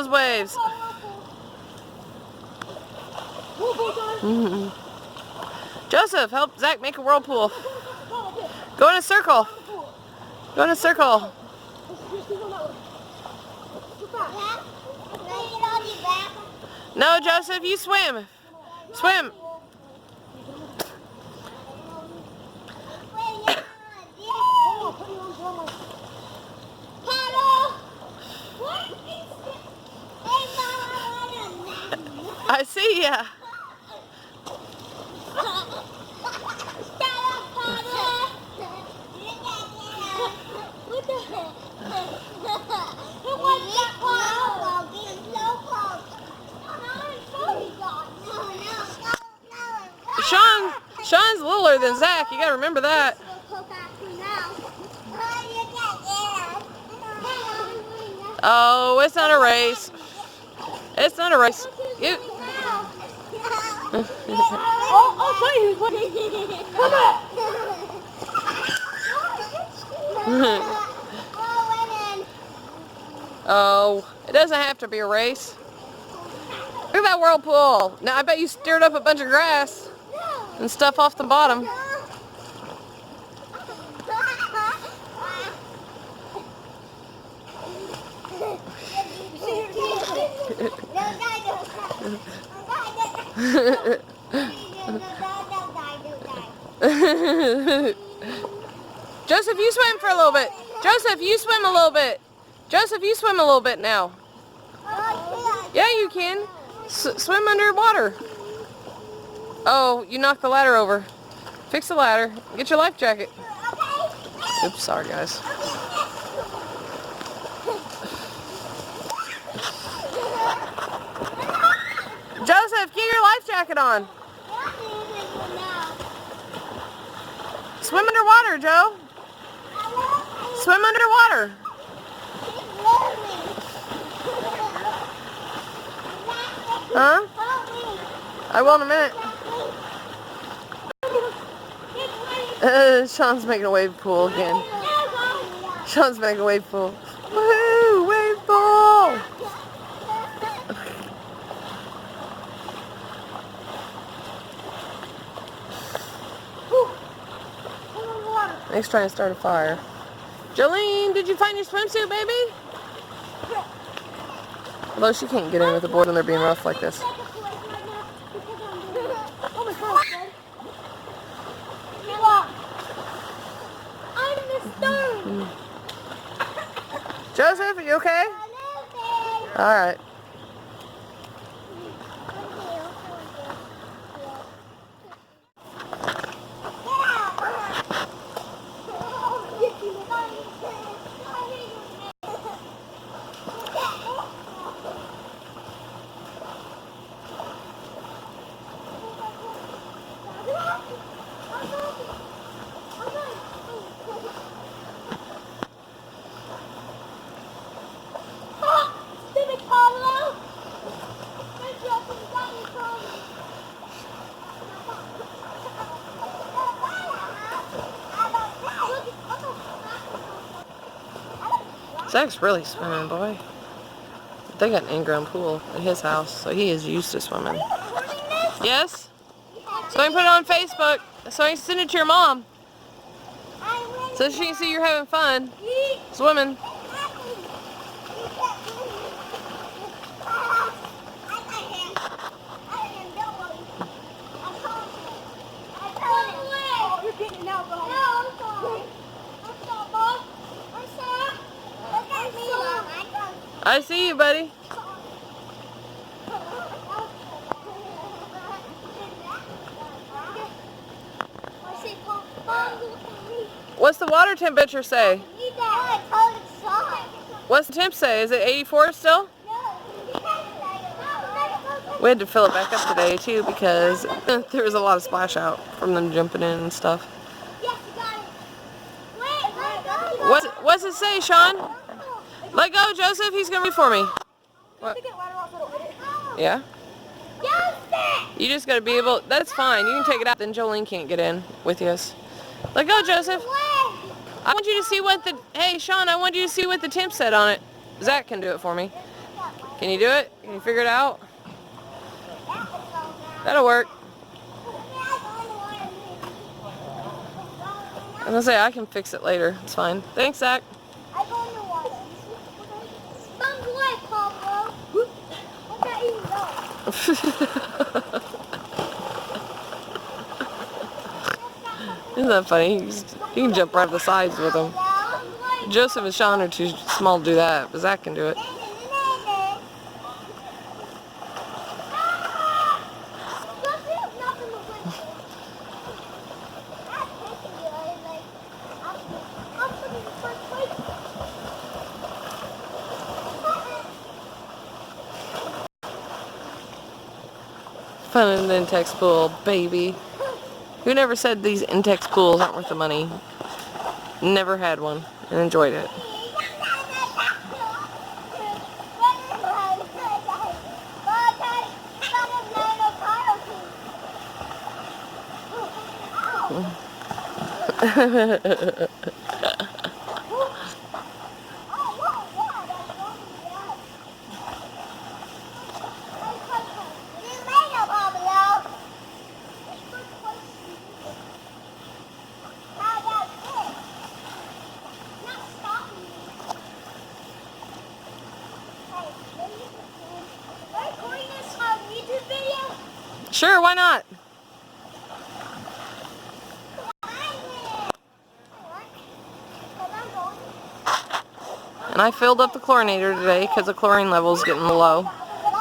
those waves. Joseph, help Zach make a whirlpool. Go in a circle. Go in a circle. No, Joseph, you swim. Swim. I see ya. Sean's littler than Zach. You gotta remember that. Oh, it's not a race. It's not a race. You. Oh, it doesn't have to be a race. Look at that whirlpool. Now I bet you stirred up a bunch of grass and stuff off the bottom. Joseph, you swim for a little bit. Joseph, you swim a little bit. Joseph, you swim a little bit now. Yeah, you can. Swim underwater. Oh, you knocked the ladder over. Fix the ladder. Get your life jacket. Oops, sorry guys. Joseph, get your life jacket on. Swim underwater, Joe. Swim underwater. Huh? I will in a minute. Sean's making a wave pool again. Sean's making a wave pool. Woohoo! Wave pool! Nick's trying to start a fire. Jolene, did you find your swimsuit, baby? Although she can't get in with the board when they're being rough like this. Joseph, are you okay? Alright. Zach's really swimming, boy. They got an in-ground pool at his house, so he is used to swimming. Yes? So I can put it on Facebook, so I can send it to your mom. So she can see you're having fun swimming. I see you, buddy. What's the water temperature say? What's the temp say? Is it 84 still? We had to fill it back up today too because there was a lot of splash out from them jumping in and stuff. What's it say, Sean? Let go, Joseph. He's gonna wait for me. What? Yeah? You just gotta be able. That's fine. You can take it out. Then Jolene can't get in with you. Let go, Joseph. I want you to see what the. Hey, Sean. I want you to see what the temp said on it. Zach can do it for me. Can you do it? Can you figure it out? That'll work. I'm gonna say I can fix it later. It's fine. Thanks, Zach. I go in the water. Mom's away, Pablo. Okay, you go. Isn't that funny? You can jump right off the sides with them. Joseph and Sean are too small to do that, but Zach can do it. Fun in the Intex pool, baby. Who never said these Intex pools aren't worth the money? Never had one and enjoyed it. Sure, why not? And I filled up the chlorinator today because the chlorine level is getting low.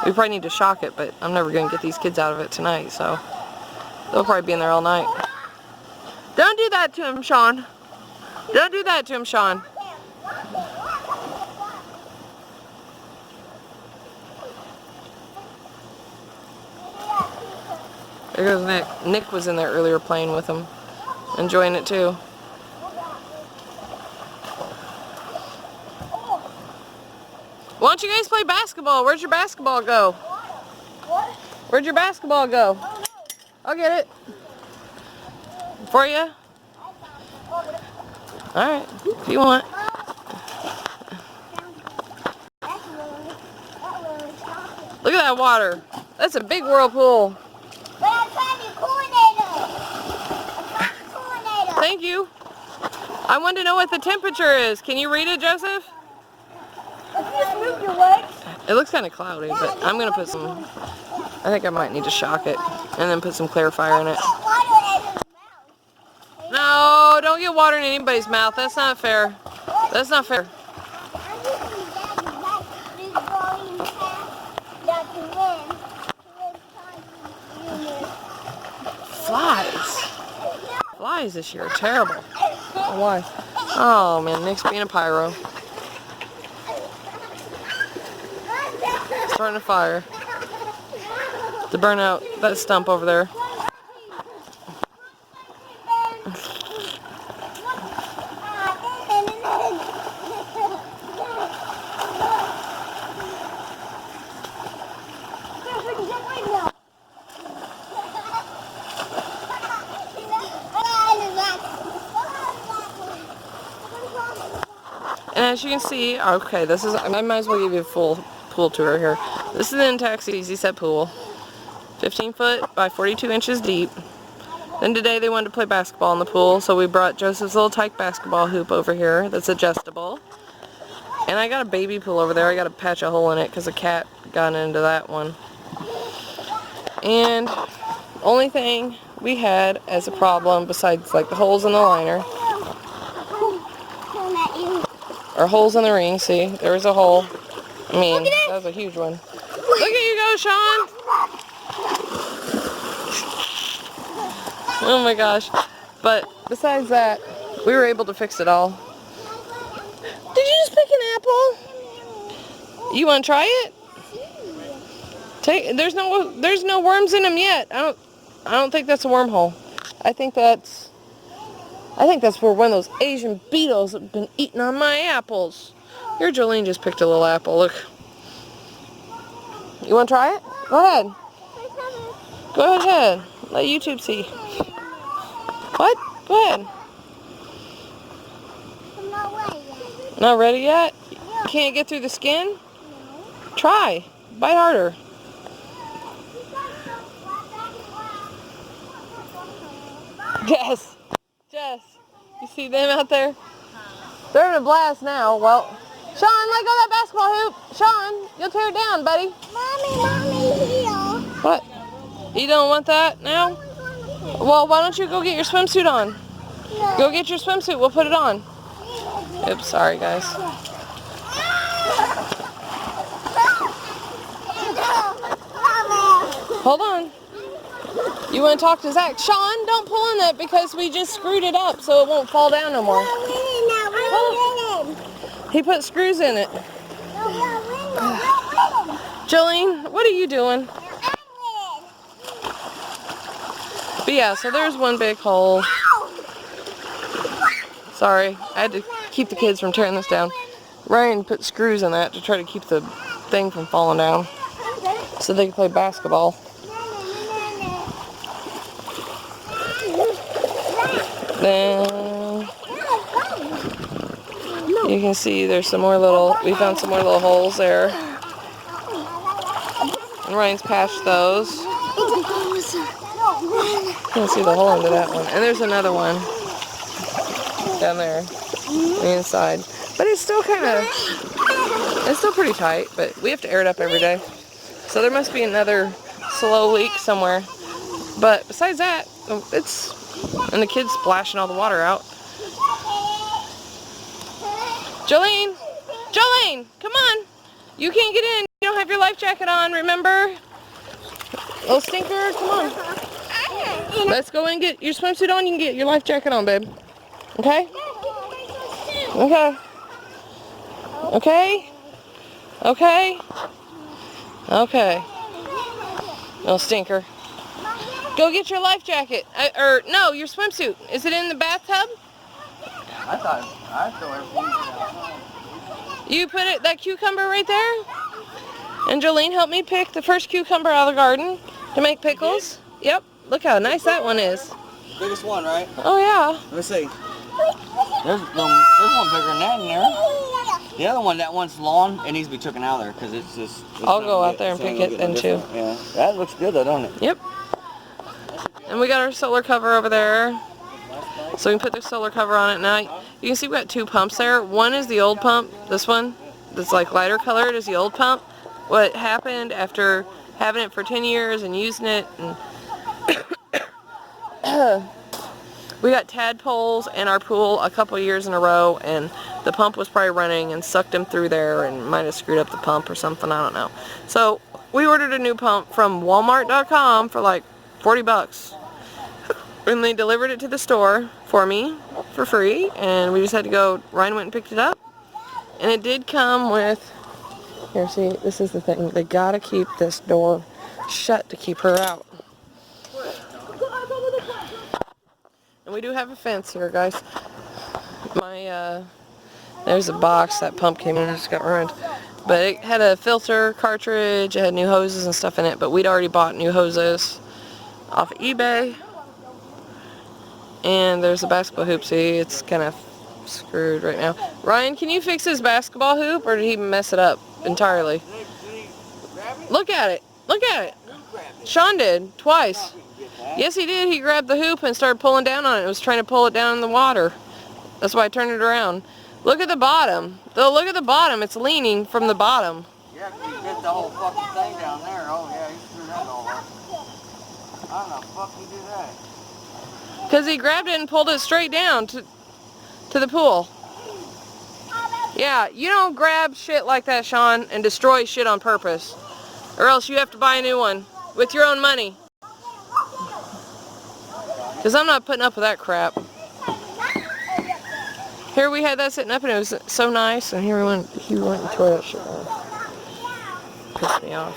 We probably need to shock it, but I'm never going to get these kids out of it tonight, so they'll probably be in there all night. Don't do that to him, Sean. Don't do that to him, Sean. There goes Nick. Nick was in there earlier playing with him, enjoying it too. Why don't you guys play basketball? Where'd your basketball go? Where'd your basketball go? I'll get it. For you? Alright, if you want. Look at that water. That's a big whirlpool. But I'm trying to coordinator. Thank you. I wanted to know what the temperature is. Can you read it, Joseph? If you just move your legs. It looks kind of cloudy, but I'm going to put some, I think I might need to shock it and then put some clarifier in it. No, don't get water in anybody's mouth. That's not fair. That's not fair. Flies. Flies this year are terrible. Oh, why? Oh man, Nick's being a pyro. Starting a fire to burn out that stump over there. And as you can see, okay, this is, I might as well give you a full pool tour here. This is the Intex Easy Set pool. 15 foot by 42 inches deep. Then today they wanted to play basketball in the pool, so we brought Joseph's little tyke basketball hoop over here that's adjustable. And I got a baby pool over there. I got to patch a hole in it because a cat got into that one. And only thing we had as a problem besides like the holes in the liner are holes in the ring. See, there was a hole. I mean, that was a huge one. Look at you go, Sean! Oh my gosh. But besides that, we were able to fix it all. Did you just pick an apple? You want to try it? There's no worms in them yet. I don't think that's a wormhole. I think that's where one of those Asian beetles have been eating on my apples. Here, Jolene just picked a little apple. Look. You want to try it? Go ahead. Go ahead. Let YouTube see. What? Go ahead. I'm not ready yet. Not ready yet? You can't get through the skin? No. Try. Bite harder. Jess. Jess. You see them out there? They're in a blast now. Well, Sean, let go of that basketball hoop. Sean, you'll tear it down, buddy. Mommy, here. What? You don't want that now? Well, why don't you go get your swimsuit on? No. Go get your swimsuit. We'll put it on. Oops, sorry, guys. Hold on. You want to talk to Zach? Sean, don't pull on that because we just screwed it up so it won't fall down no more. He put screws in it. Jolene, what are you doing? But yeah, so there's one big hole. Sorry, I had to keep the kids from tearing this down. Ryan put screws in that to try to keep the thing from falling down so they can play basketball. Then you can see there's some more little, we found some more little holes there. And Ryan's patched those. You can see the hole into that one. And there's another one down there on the inside. But it's still kind of, it's still pretty tight, but we have to air it up every day. So there must be another slow leak somewhere. But besides that, it's, and the kids splashing all the water out. Jolene! Jolene! Come on! You can't get in. You don't have your life jacket on, remember? Little stinker, come on. Let's go and get your swimsuit on. You can get your life jacket on, babe. Okay? Okay. Okay? Okay? Okay. Little stinker. Go get your life jacket. Or, no, your swimsuit. Is it in the bathtub? I thought everything. You put it, that cucumber right there? And Jolene helped me pick the first cucumber out of the garden to make pickles. Yep. Look how nice that one is. Biggest one, right? Oh, yeah. Let me see. There's one bigger than that in there. The other one, that one's lawn, it needs to be taken out of there because it's just... I'll go out there and pick it then, too. Yeah, that looks good though, don't it? Yep. And we got our solar cover over there. So we can put the solar cover on it now. You can see we got two pumps there. One is the old pump. This one that's like lighter colored is the old pump. What happened after having it for 10 years and using it, and we got tadpoles in our pool a couple years in a row, and the pump was probably running and sucked them through there and might have screwed up the pump or something, I don't know. So we ordered a new pump from Walmart.com for like 40 bucks. And they delivered it to the store for me for free, and we just had to go, Ryan went and picked it up. And it did come with, here, see, this is the thing, they gotta keep this door shut to keep her out. And we do have a fence here, guys. There's a box, that pump came in and just got ruined. But it had a filter cartridge, it had new hoses and stuff in it, but we'd already bought new hoses off of eBay. And there's a basketball hoop, see, it's kind of screwed right now. Ryan, can you fix his basketball hoop, or did he mess it up entirely? Look at it, look at it. Sean did, twice. Yes, he did. He grabbed the hoop and started pulling down on it. It was trying to pull it down in the water. That's why I turned it around. Look at the bottom. Though, look at the bottom. It's leaning from the bottom. Yeah, because you get the whole fucking thing down there. Oh, yeah, you screwed that all up. How the fuck you do that? Because he grabbed it and pulled it straight down to the pool. Yeah, you don't grab shit like that, Sean, and destroy shit on purpose. Or else you have to buy a new one with your own money. Because I'm not putting up with that crap. Here we had that sitting up and it was so nice, and here he went and tore that shit off. Pissed me off.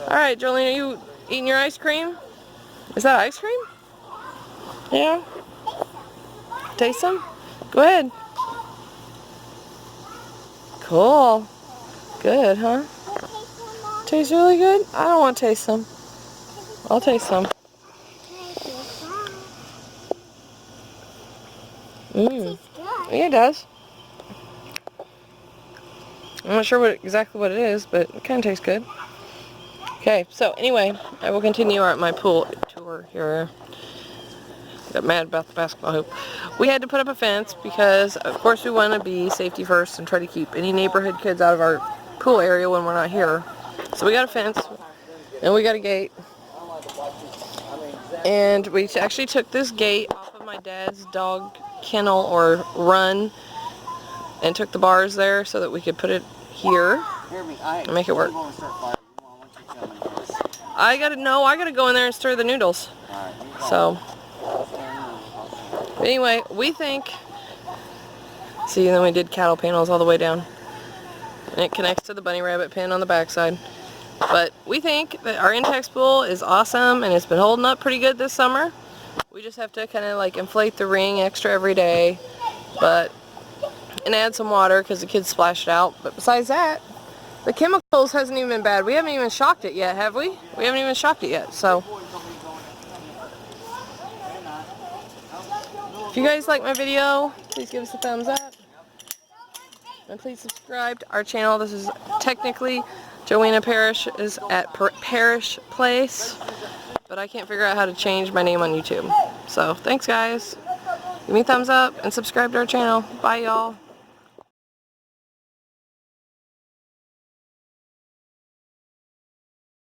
Alright, Jolene, are you eating your ice cream? Is that ice cream? Yeah? Taste some? Go ahead. Cool. Good, huh? Tastes really good? I don't want to taste some. I'll taste some. Mmm. Yeah, it does. I'm not sure exactly what it is, but it kind of tastes good. Okay, so anyway, I will continue my pool tour here. Got mad about the basketball hoop. We had to put up a fence because, of course, we want to be safety first and try to keep any neighborhood kids out of our pool area when we're not here. So we got a fence, and we got a gate. And we actually took this gate off of my dad's dog kennel or run and took the bars there so that we could put it here and make it work. I gotta go in there and stir the noodles. So, but anyway, we think, see, then we did cattle panels all the way down. And it connects to the bunny rabbit pen on the backside. But we think that our Intex pool is awesome and it's been holding up pretty good this summer. We just have to kind of like inflate the ring extra every day, and add some water because the kids splashed out. But besides that, the chemicals hasn't even been bad. We haven't even shocked it yet, have we? We haven't even shocked it yet, so. If you guys like my video, please give us a thumbs up. And please subscribe to our channel. This is technically, Joanna Parrish is at Parrish Place, but I can't figure out how to change my name on YouTube. So, thanks guys. Give me a thumbs up and subscribe to our channel. Bye y'all.